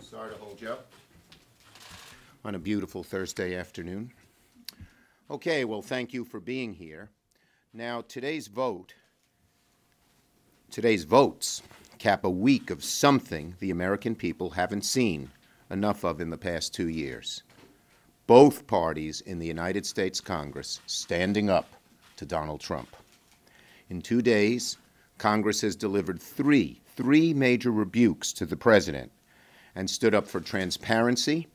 Sorry to hold you up on a beautiful Thursday afternoon. Okay, well, thank you for being here. Now, today's votes cap a week of something the American people haven't seen enough of in the past 2 years. Both parties in the United States Congress standing up to Donald Trump. In 2 days, Congress has delivered three major rebukes to the president and stood up for transparency,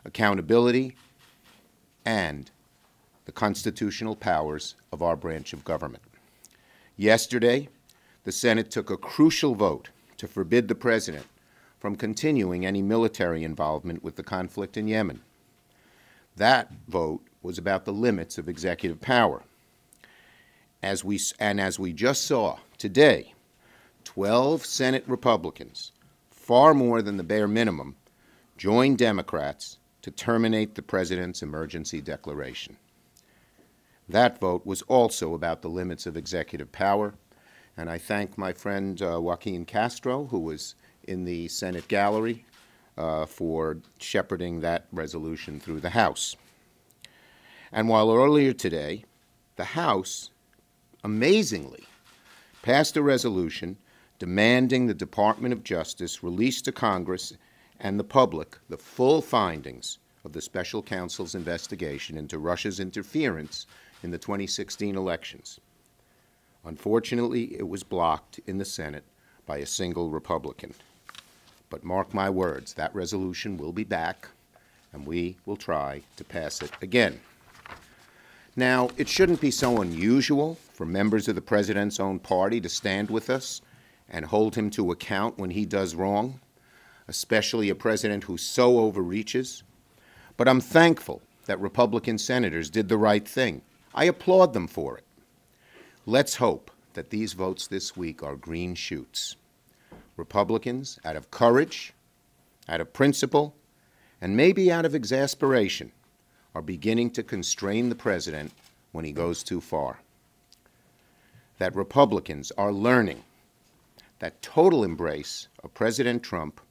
accountability, and the constitutional powers of our branch of government. Yesterday, the Senate took a crucial vote to forbid the president from continuing any military involvement with the conflict in Yemen. That vote was about the limits of executive power. As we just saw today, 12 Senate Republicans, far more than the bare minimum, joined Democrats to terminate the president's emergency declaration. That vote was also about the limits of executive power, and I thank my friend Joaquin Castro, who was in the Senate gallery, for shepherding that resolution through the House. And while earlier today, the House, amazingly, passed a resolution demanding the Department of Justice release to Congress and the public the full findings of the special counsel's investigation into Russia's interference in the 2016 elections. Unfortunately, it was blocked in the Senate by a single Republican. But mark my words, that resolution will be back, and we will try to pass it again. Now, it shouldn't be so unusual for members of the president's own party to stand with us and hold him to account when he does wrong, especially a president who so overreaches. But I'm thankful that Republican senators did the right thing. I applaud them for it. Let's hope that these votes this week are green shoots. Republicans, out of courage, out of principle, and maybe out of exasperation, are beginning to constrain the president when he goes too far. That Republicans are learning that total embrace of President Trump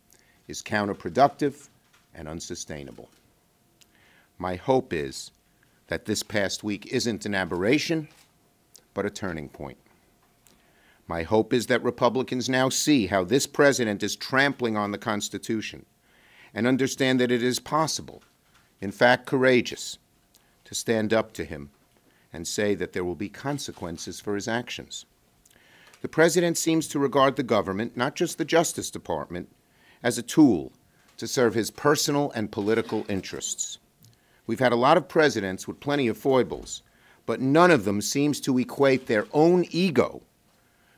is counterproductive and unsustainable. My hope is that this past week isn't an aberration, but a turning point. My hope is that Republicans now see how this president is trampling on the Constitution and understand that it is possible, in fact courageous, to stand up to him and say that there will be consequences for his actions. The president seems to regard the government, not just the Justice Department, as a tool to serve his personal and political interests. We've had a lot of presidents with plenty of foibles, but none of them seems to equate their own ego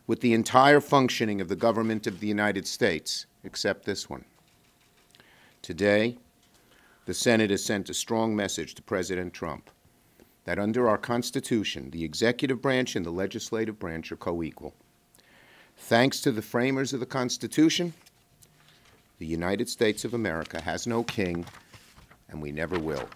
with the entire functioning of the government of the United States, except this one. Today, the Senate has sent a strong message to President Trump that under our Constitution, the executive branch and the legislative branch are co-equal. Thanks to the framers of the Constitution, the United States of America has no king, and we never will.